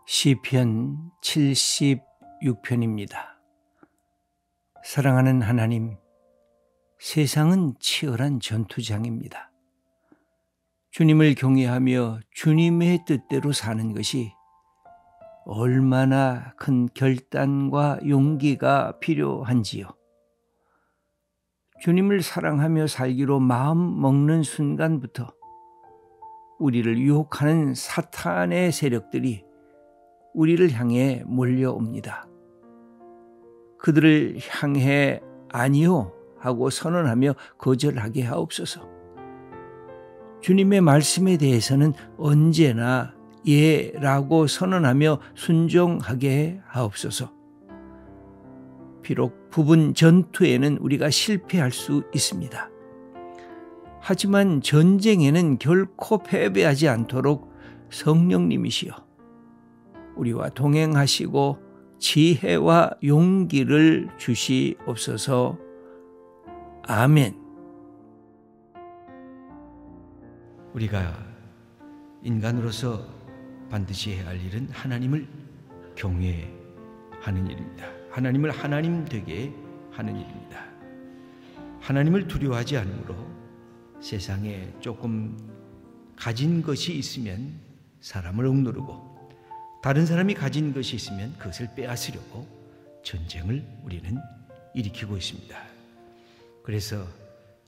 시편 76편입니다. 사랑하는 하나님, 세상은 치열한 전투장입니다. 주님을 경외하며 주님의 뜻대로 사는 것이 얼마나 큰 결단과 용기가 필요한지요. 주님을 사랑하며 살기로 마음 먹는 순간부터 우리를 유혹하는 사탄의 세력들이 우리를 향해 몰려옵니다. 그들을 향해 아니요 하고 선언하며 거절하게 하옵소서. 주님의 말씀에 대해서는 언제나 예라고 선언하며 순종하게 하옵소서. 비록 부분 전투에는 우리가 실패할 수 있습니다. 하지만 전쟁에는 결코 패배하지 않도록 성령님이시여 우리와 동행하시고 지혜와 용기를 주시옵소서. 아멘. 우리가 인간으로서 반드시 해야 할 일은 하나님을 경외하는 일입니다. 하나님을 하나님 되게 하는 일입니다. 하나님을 두려워하지 않으므로 세상에 조금 가진 것이 있으면 사람을 억누르고 다른 사람이 가진 것이 있으면 그것을 빼앗으려고 전쟁을 우리는 일으키고 있습니다. 그래서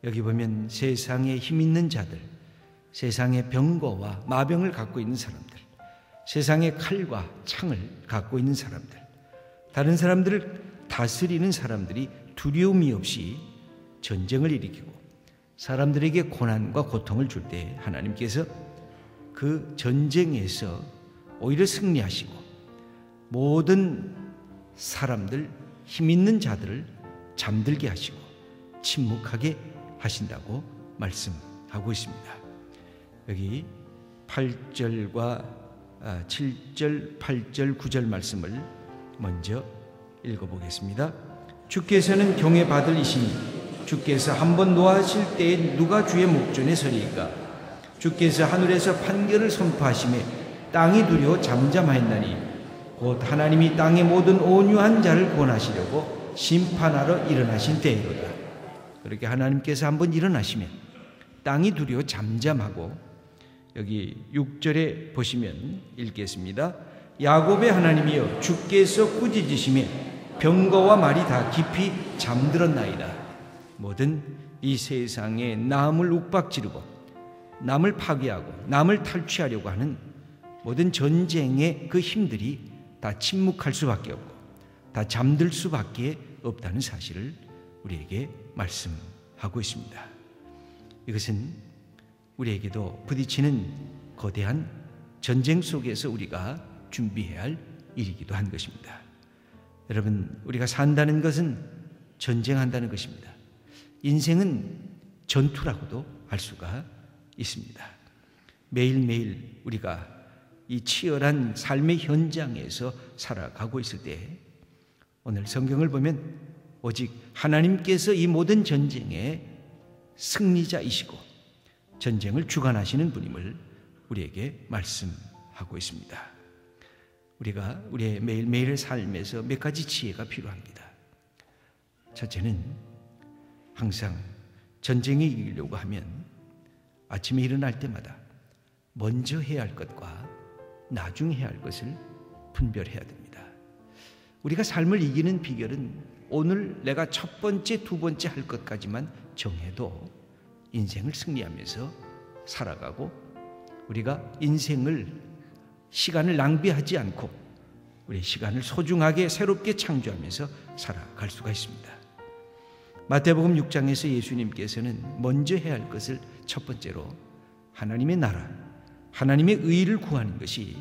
여기 보면 세상에 힘 있는 자들, 세상의 병거와 마병을 갖고 있는 사람들, 세상의 칼과 창을 갖고 있는 사람들, 다른 사람들을 다스리는 사람들이 두려움이 없이 전쟁을 일으키고 사람들에게 고난과 고통을 줄 때 하나님께서 그 전쟁에서 오히려 승리하시고 모든 사람들, 힘 있는 자들을 잠들게 하시고 침묵하게 하신다고 말씀하고 있습니다. 여기 8절과 7절, 8절, 9절 말씀을 먼저 읽어보겠습니다. 주께서는 경외받을 이시니 주께서 한번 노하실 때에 누가 주의 목전에 서리이까? 주께서 하늘에서 판결을 선포하시매 땅이 두려워 잠잠하였나니 곧 하나님이 땅의 모든 온유한 자를 구원하시려고 심판하러 일어나신 때이로다. 그렇게 하나님께서 한번 일어나시면 땅이 두려워 잠잠하고, 여기 6절에 보시면 읽겠습니다. 야곱의 하나님이여 주께서 꾸짖으시매 병거와 말이 다 깊이 잠들었나이다. 모든 이 세상에 남을 욱박지르고 남을 파괴하고 남을 탈취하려고 하는 모든 전쟁의 그 힘들이 다 침묵할 수밖에 없고 다 잠들 수밖에 없다는 사실을 우리에게 말씀하고 있습니다. 이것은 우리에게도 부딪히는 거대한 전쟁 속에서 우리가 준비해야 할 일이기도 한 것입니다. 여러분, 우리가 산다는 것은 전쟁한다는 것입니다. 인생은 전투라고도 할 수가 있습니다. 매일매일 우리가 이 치열한 삶의 현장에서 살아가고 있을 때 오늘 성경을 보면 오직 하나님께서 이 모든 전쟁의 승리자이시고 전쟁을 주관하시는 분임을 우리에게 말씀하고 있습니다. 우리가 우리의 매일매일의 삶에서 몇 가지 지혜가 필요합니다. 첫째는 항상 전쟁에 이기려고 하면 아침에 일어날 때마다 먼저 해야 할 것과 나중에 해야 할 것을 분별해야 됩니다. 우리가 삶을 이기는 비결은 오늘 내가 첫 번째, 두 번째 할 것까지만 정해도 인생을 승리하면서 살아가고, 우리가 인생을 시간을 낭비하지 않고 우리 시간을 소중하게 새롭게 창조하면서 살아갈 수가 있습니다. 마태복음 6장에서 예수님께서는 먼저 해야 할 것을 첫 번째로 하나님의 나라, 하나님의 의를 구하는 것이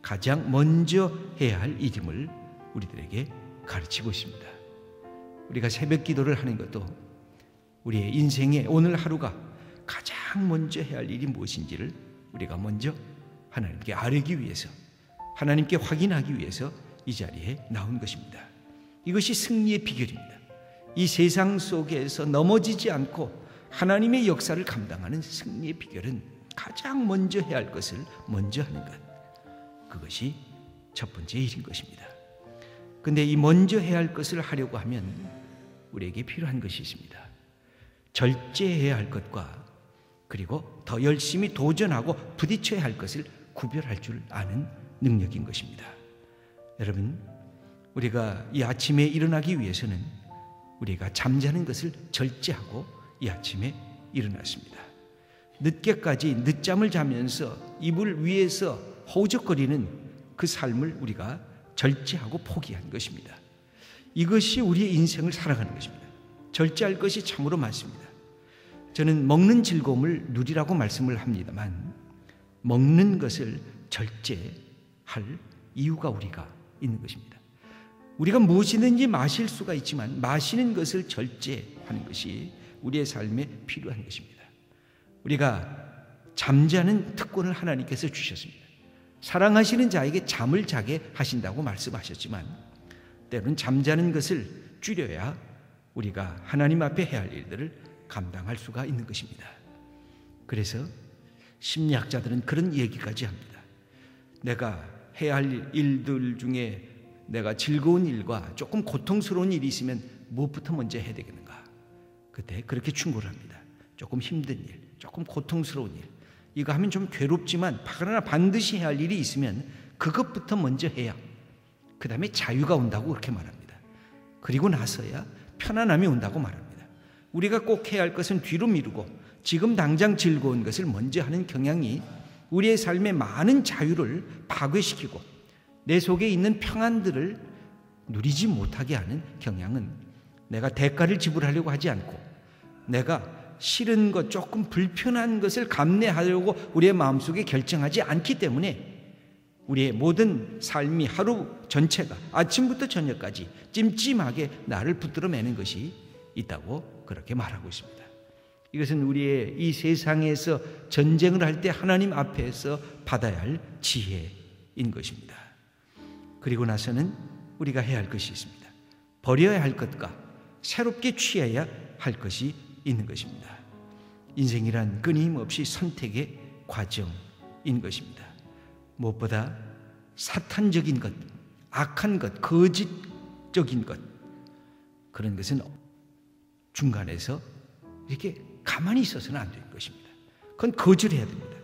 가장 먼저 해야 할 일임을 우리들에게 가르치고 있습니다. 우리가 새벽 기도를 하는 것도 우리의 인생의 오늘 하루가 가장 먼저 해야 할 일이 무엇인지를 우리가 먼저 하나님께 아뢰기 위해서, 하나님께 확인하기 위해서 이 자리에 나온 것입니다. 이것이 승리의 비결입니다. 이 세상 속에서 넘어지지 않고 하나님의 역사를 감당하는 승리의 비결은 가장 먼저 해야 할 것을 먼저 하는 것, 그것이 첫 번째 일인 것입니다. 근데 이 먼저 해야 할 것을 하려고 하면 우리에게 필요한 것이 있습니다. 절제해야 할 것과 그리고 더 열심히 도전하고 부딪혀야 할 것을 구별할 줄 아는 능력인 것입니다. 여러분, 우리가 이 아침에 일어나기 위해서는 우리가 잠자는 것을 절제하고 이 아침에 일어났습니다. 늦게까지 늦잠을 자면서 이불 위에서 허우적거리는 그 삶을 우리가 절제하고 포기한 것입니다. 이것이 우리의 인생을 살아가는 것입니다. 절제할 것이 참으로 많습니다. 저는 먹는 즐거움을 누리라고 말씀을 합니다만 먹는 것을 절제할 이유가 우리가 있는 것입니다. 우리가 무엇이든지 마실 수가 있지만 마시는 것을 절제하는 것이 우리의 삶에 필요한 것입니다. 우리가 잠자는 특권을 하나님께서 주셨습니다. 사랑하시는 자에게 잠을 자게 하신다고 말씀하셨지만 때로는 잠자는 것을 줄여야 우리가 하나님 앞에 해야 할 일들을 감당할 수가 있는 것입니다. 그래서 심리학자들은 그런 얘기까지 합니다. 내가 해야 할 일들 중에 내가 즐거운 일과 조금 고통스러운 일이 있으면 무엇부터 먼저 해야 되겠는가? 그때 그렇게 충고를 합니다. 조금 힘든 일, 조금 고통스러운 일, 이거 하면 좀 괴롭지만 그러나 반드시 해야 할 일이 있으면 그것부터 먼저 해야 그 다음에 자유가 온다고 그렇게 말합니다. 그리고 나서야 편안함이 온다고 말합니다. 우리가 꼭 해야 할 것은 뒤로 미루고 지금 당장 즐거운 것을 먼저 하는 경향이 우리의 삶의 많은 자유를 파괴시키고 내 속에 있는 평안들을 누리지 못하게 하는 경향은 내가 대가를 지불하려고 하지 않고 내가 싫은 것, 조금 불편한 것을 감내하려고 우리의 마음속에 결정하지 않기 때문에 우리의 모든 삶이 하루 전체가 아침부터 저녁까지 찜찜하게 나를 붙들어 매는 것이 있다고 그렇게 말하고 있습니다. 이것은 우리의 이 세상에서 전쟁을 할 때 하나님 앞에서 받아야 할 지혜인 것입니다. 그리고 나서는 우리가 해야 할 것이 있습니다. 버려야 할 것과 새롭게 취해야 할 것이 있는 것입니다. 인생이란 끊임없이 선택의 과정인 것입니다. 무엇보다 사탄적인 것, 악한 것, 거짓적인 것, 그런 것은 중간에서 이렇게 가만히 있어서는 안 되는 것입니다. 그건 거절해야 됩니다.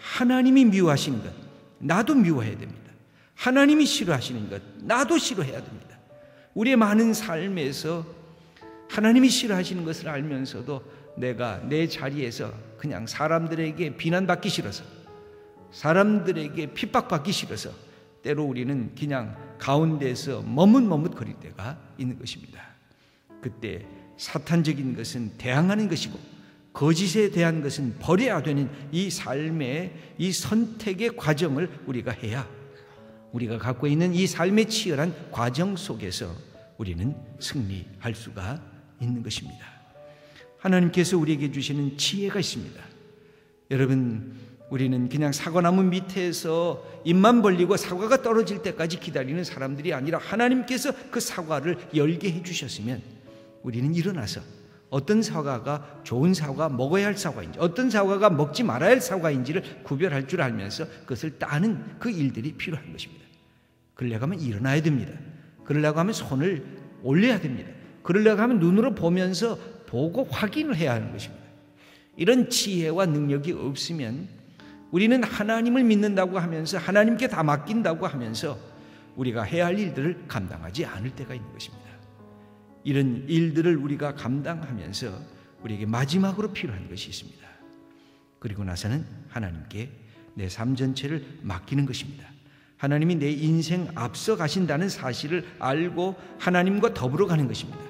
하나님이 미워하시는 것, 나도 미워해야 됩니다. 하나님이 싫어하시는 것, 나도 싫어해야 됩니다. 우리의 많은 삶에서 하나님이 싫어하시는 것을 알면서도 내가 내 자리에서 그냥 사람들에게 비난받기 싫어서, 사람들에게 핍박받기 싫어서 때로 우리는 그냥 가운데서 머뭇머뭇거릴 때가 있는 것입니다. 그때 사탄적인 것은 대항하는 것이고 거짓에 대한 것은 버려야 되는 이 삶의 이 선택의 과정을 우리가 해야 우리가 갖고 있는 이 삶의 치열한 과정 속에서 우리는 승리할 수가 있는 것입니다. 하나님께서 우리에게 주시는 지혜가 있습니다. 여러분, 우리는 그냥 사과나무 밑에서 입만 벌리고 사과가 떨어질 때까지 기다리는 사람들이 아니라 하나님께서 그 사과를 열게 해주셨으면 우리는 일어나서 어떤 사과가 좋은 사과, 먹어야 할 사과인지 어떤 사과가 먹지 말아야 할 사과인지를 구별할 줄 알면서 그것을 따는 그 일들이 필요한 것입니다. 그러려고 하면 일어나야 됩니다. 그러려고 하면 손을 올려야 됩니다. 그러려고 하면 눈으로 보면서 보고 확인을 해야 하는 것입니다. 이런 지혜와 능력이 없으면 우리는 하나님을 믿는다고 하면서 하나님께 다 맡긴다고 하면서 우리가 해야 할 일들을 감당하지 않을 때가 있는 것입니다. 이런 일들을 우리가 감당하면서 우리에게 마지막으로 필요한 것이 있습니다. 그리고 나서는 하나님께 내 삶 전체를 맡기는 것입니다. 하나님이 내 인생 앞서 가신다는 사실을 알고 하나님과 더불어 가는 것입니다.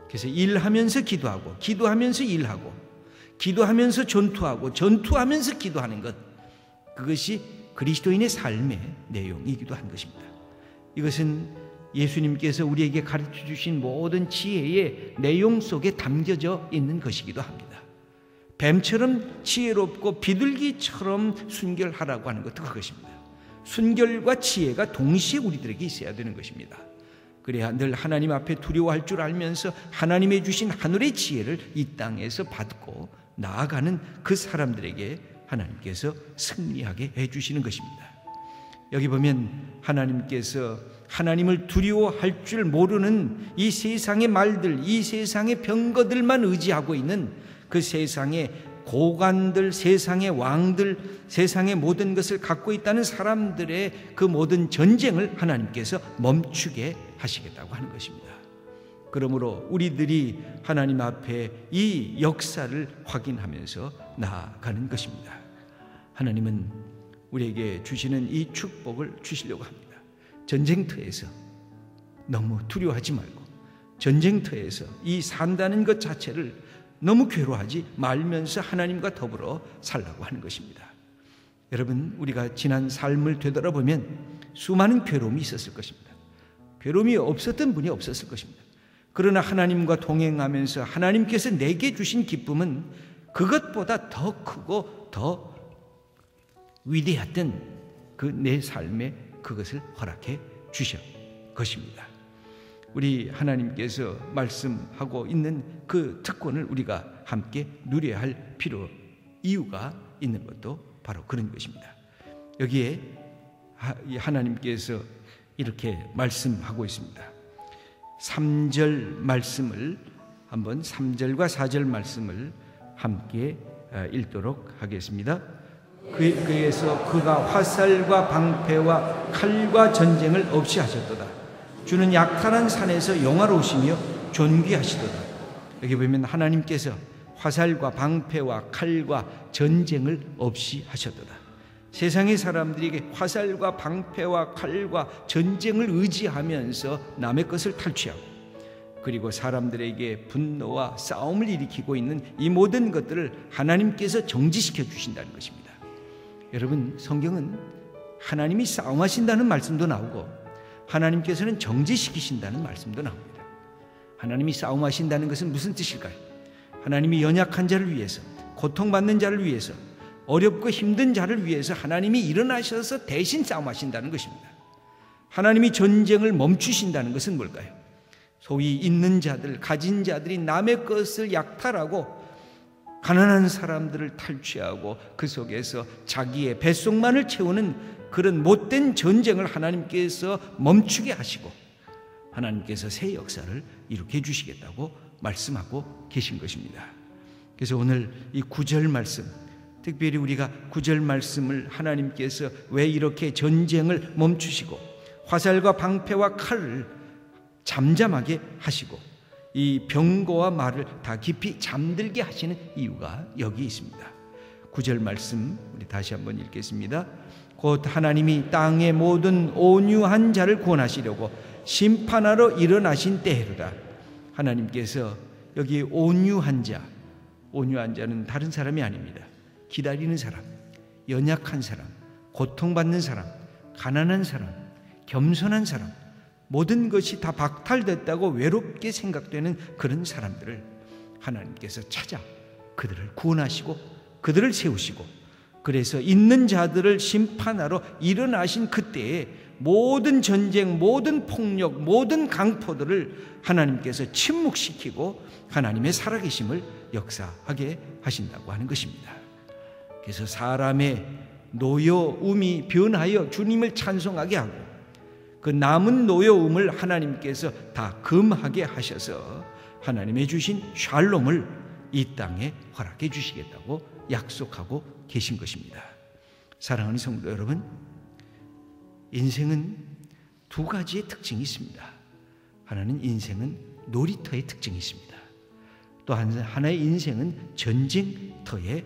그래서 일하면서 기도하고 기도하면서 일하고 기도하면서 전투하고 전투하면서 기도하는 것, 그것이 그리스도인의 삶의 내용이기도 한 것입니다. 이것은 예수님께서 우리에게 가르쳐 주신 모든 지혜의 내용 속에 담겨져 있는 것이기도 합니다. 뱀처럼 지혜롭고 비둘기처럼 순결하라고 하는 것도 그것입니다. 순결과 지혜가 동시에 우리들에게 있어야 되는 것입니다. 그래야 늘 하나님 앞에 두려워할 줄 알면서 하나님의 주신 하늘의 지혜를 이 땅에서 받고 나아가는 그 사람들에게 하나님께서 승리하게 해주시는 것입니다. 여기 보면 하나님께서 하나님을 두려워할 줄 모르는 이 세상의 말들, 이 세상의 병거들만 의지하고 있는 그 세상의 고관들, 세상의 왕들, 세상의 모든 것을 갖고 있다는 사람들의 그 모든 전쟁을 하나님께서 멈추게 하시겠다고 하는 것입니다. 그러므로 우리들이 하나님 앞에 이 역사를 확인하면서 나아가는 것입니다. 하나님은 우리에게 주시는 이 축복을 주시려고 합니다. 전쟁터에서 너무 두려워하지 말고, 전쟁터에서 이 산다는 것 자체를 너무 괴로워하지 말면서 하나님과 더불어 살라고 하는 것입니다. 여러분, 우리가 지난 삶을 되돌아보면 수많은 괴로움이 있었을 것입니다. 괴로움이 없었던 분이 없었을 것입니다. 그러나 하나님과 동행하면서 하나님께서 내게 주신 기쁨은 그것보다 더 크고 더 위대했던 그 내 삶에 그것을 허락해 주신 것입니다. 우리 하나님께서 말씀하고 있는 그 특권을 우리가 함께 누려야 할 이유가 있는 것도 바로 그런 것입니다. 여기에 하나님께서 이렇게 말씀하고 있습니다. 3절 말씀을 한번 3절과 4절 말씀을 함께 읽도록 하겠습니다. 그에서 그가 화살과 방패와 칼과 전쟁을 없이 하셨도다. 주는 약탈한 산에서 영화로우시며 존귀하시도다. 여기 보면 하나님께서 화살과 방패와 칼과 전쟁을 없이 하셨도다. 세상의 사람들에게 화살과 방패와 칼과 전쟁을 의지하면서 남의 것을 탈취하고, 그리고 사람들에게 분노와 싸움을 일으키고 있는 이 모든 것들을 하나님께서 정지시켜 주신다는 것입니다. 여러분, 성경은 하나님이 싸움하신다는 말씀도 나오고 하나님께서는 정지시키신다는 말씀도 나옵니다. 하나님이 싸움하신다는 것은 무슨 뜻일까요? 하나님이 연약한 자를 위해서, 고통받는 자를 위해서, 어렵고 힘든 자를 위해서 하나님이 일어나셔서 대신 싸움하신다는 것입니다. 하나님이 전쟁을 멈추신다는 것은 뭘까요? 소위 있는 자들, 가진 자들이 남의 것을 약탈하고 가난한 사람들을 탈취하고 그 속에서 자기의 뱃속만을 채우는 그런 못된 전쟁을 하나님께서 멈추게 하시고 하나님께서 새 역사를 일으켜 주시겠다고 말씀하고 계신 것입니다. 그래서 오늘 이 9절 말씀, 특별히 우리가 9절 말씀을 하나님께서 왜 이렇게 전쟁을 멈추시고 화살과 방패와 칼을 잠잠하게 하시고 이 병거와 말을 다 깊이 잠들게 하시는 이유가 여기 있습니다. 9절 말씀 우리 다시 한번 읽겠습니다. 곧 하나님이 땅의 모든 온유한 자를 구원하시려고 심판하러 일어나신 때로다. 하나님께서 여기 온유한 자는 다른 사람이 아닙니다. 기다리는 사람, 연약한 사람, 고통받는 사람, 가난한 사람, 겸손한 사람, 모든 것이 다 박탈됐다고 외롭게 생각되는 그런 사람들을 하나님께서 찾아 그들을 구원하시고 그들을 세우시고, 그래서 있는 자들을 심판하러 일어나신 그때에 모든 전쟁, 모든 폭력, 모든 강포들을 하나님께서 침묵시키고 하나님의 살아계심을 역사하게 하신다고 하는 것입니다. 그래서 사람의 노여움이 변하여 주님을 찬송하게 하고 그 남은 노여움을 하나님께서 다 금하게 하셔서 하나님의 주신 샬롬을 이 땅에 허락해 주시겠다고 약속하고 계신 것입니다. 사랑하는 성도 여러분, 인생은 두 가지의 특징이 있습니다. 하나는 인생은 놀이터의 특징이 있습니다. 또 하나의 인생은 전쟁터의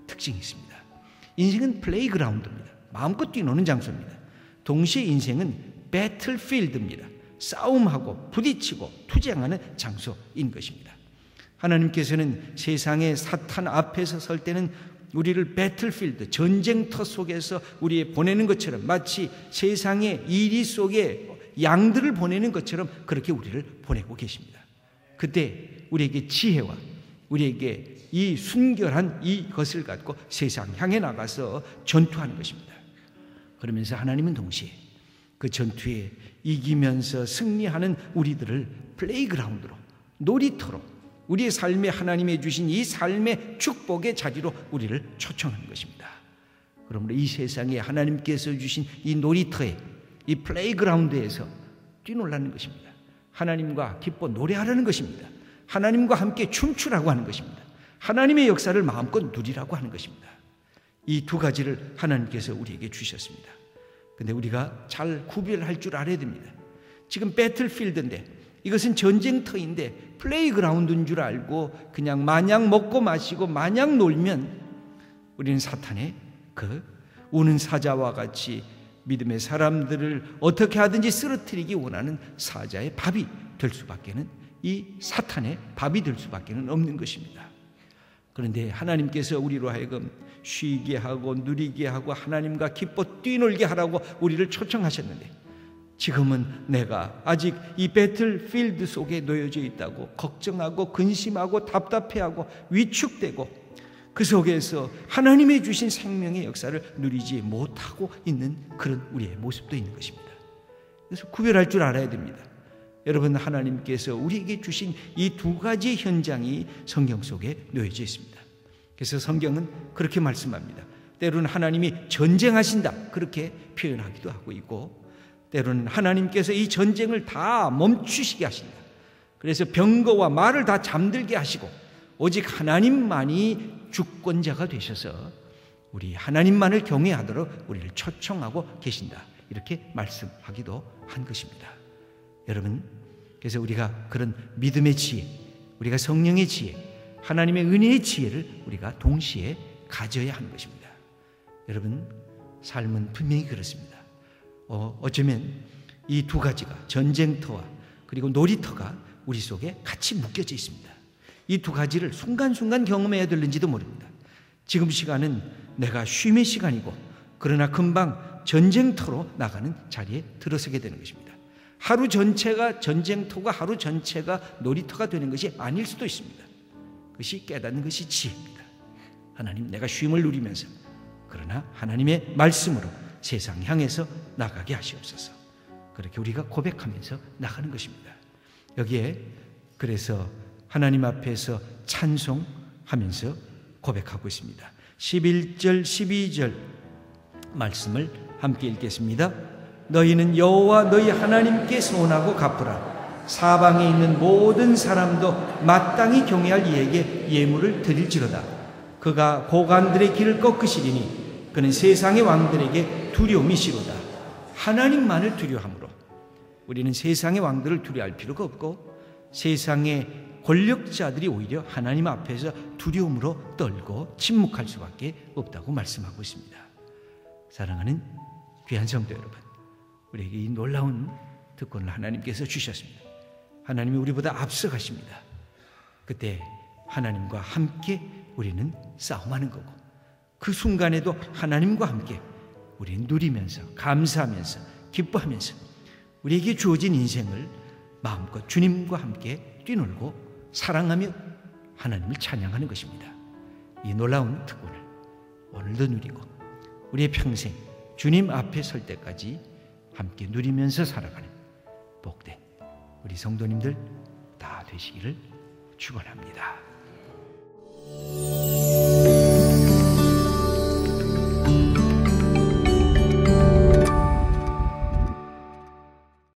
특징이 있습니다. 인생은 플레이그라운드입니다. 마음껏 뛰노는 장소입니다. 동시에 인생은 배틀필드입니다. 싸움하고 부딪히고 투쟁하는 장소인 것입니다. 하나님께서는 세상의 사탄 앞에서 설 때는 우리를 배틀필드, 전쟁터 속에서 우리에 보내는 것처럼, 마치 세상의 이리 속에 양들을 보내는 것처럼 그렇게 우리를 보내고 계십니다. 그때 우리에게 지혜와 우리에게 이 순결한 이것을 갖고 세상 향해 나가서 전투하는 것입니다. 그러면서 하나님은 동시에 그 전투에 이기면서 승리하는 우리들을 플레이그라운드로, 놀이터로, 우리의 삶에 하나님이 주신 이 삶의 축복의 자리로 우리를 초청하는 것입니다. 그러므로 이 세상에 하나님께서 주신 이 놀이터에, 이 플레이그라운드에서 뛰놀라는 것입니다. 하나님과 기뻐 노래하라는 것입니다. 하나님과 함께 춤추라고 하는 것입니다. 하나님의 역사를 마음껏 누리라고 하는 것입니다. 이 두 가지를 하나님께서 우리에게 주셨습니다. 근데 우리가 잘 구별할 줄 알아야 됩니다. 지금 배틀필드인데, 이것은 전쟁터인데 플레이그라운드인 줄 알고 그냥 마냥 먹고 마시고 마냥 놀면 우리는 사탄의 그 우는 사자와 같이 믿음의 사람들을 어떻게 하든지 쓰러뜨리기 원하는 사자의 밥이 될 수밖에는, 이 사탄의 밥이 될 수밖에는 없는 것입니다. 그런데 하나님께서 우리로 하여금 쉬게 하고 누리게 하고 하나님과 기뻐 뛰놀게 하라고 우리를 초청하셨는데, 지금은 내가 아직 이 배틀필드 속에 놓여져 있다고 걱정하고 근심하고 답답해하고 위축되고 그 속에서 하나님의 주신 생명의 역사를 누리지 못하고 있는 그런 우리의 모습도 있는 것입니다. 그래서 구별할 줄 알아야 됩니다. 여러분, 하나님께서 우리에게 주신 이 두 가지 현장이 성경 속에 놓여져 있습니다. 그래서 성경은 그렇게 말씀합니다. 때로는 하나님이 전쟁하신다, 그렇게 표현하기도 하고 있고, 때로는 하나님께서 이 전쟁을 다 멈추시게 하신다. 그래서 병거와 말을 다 잠들게 하시고 오직 하나님만이 주권자가 되셔서 우리 하나님만을 경외하도록 우리를 초청하고 계신다, 이렇게 말씀하기도 한 것입니다. 여러분, 그래서 우리가 그런 믿음의 지혜, 우리가 성령의 지혜, 하나님의 은혜의 지혜를 우리가 동시에 가져야 하는 것입니다. 여러분, 삶은 분명히 그렇습니다. 어쩌면 이 두 가지가, 전쟁터와 그리고 놀이터가 우리 속에 같이 묶여져 있습니다. 이 두 가지를 순간순간 경험해야 되는지도 모릅니다. 지금 시간은 내가 쉼의 시간이고, 그러나 금방 전쟁터로 나가는 자리에 들어서게 되는 것입니다. 하루 전체가 전쟁터가 하루 전체가 놀이터가 되는 것이 아닐 수도 있습니다. 그것이 깨닫는 것이 지혜입니다. 하나님, 내가 쉼을 누리면서 그러나 하나님의 말씀으로 세상 향해서 나가게 하시옵소서. 그렇게 우리가 고백하면서 나가는 것입니다. 여기에 그래서 하나님 앞에서 찬송하면서 고백하고 있습니다. 11절 12절 말씀을 함께 읽겠습니다. 너희는 여호와 너희 하나님께 소원하고 갚으라. 사방에 있는 모든 사람도 마땅히 경외할 이에게 예물을 드릴지로다. 그가 고관들의 길을 꺾으시리니 그는 세상의 왕들에게 두려움이시로다. 하나님만을 두려워함으로 우리는 세상의 왕들을 두려워할 필요가 없고, 세상의 권력자들이 오히려 하나님 앞에서 두려움으로 떨고 침묵할 수밖에 없다고 말씀하고 있습니다. 사랑하는 귀한 성도 여러분, 우리에게 이 놀라운 특권을 하나님께서 주셨습니다. 하나님이 우리보다 앞서가십니다. 그때 하나님과 함께 우리는 싸움하는 거고, 그 순간에도 하나님과 함께 우리는 누리면서 감사하면서 기뻐하면서 우리에게 주어진 인생을 마음껏 주님과 함께 뛰놀고 사랑하며 하나님을 찬양하는 것입니다. 이 놀라운 특권을 오늘도 누리고 우리의 평생 주님 앞에 설 때까지 함께 누리면서 살아가는 복된 우리 성도님들 다 되시기를 축원합니다.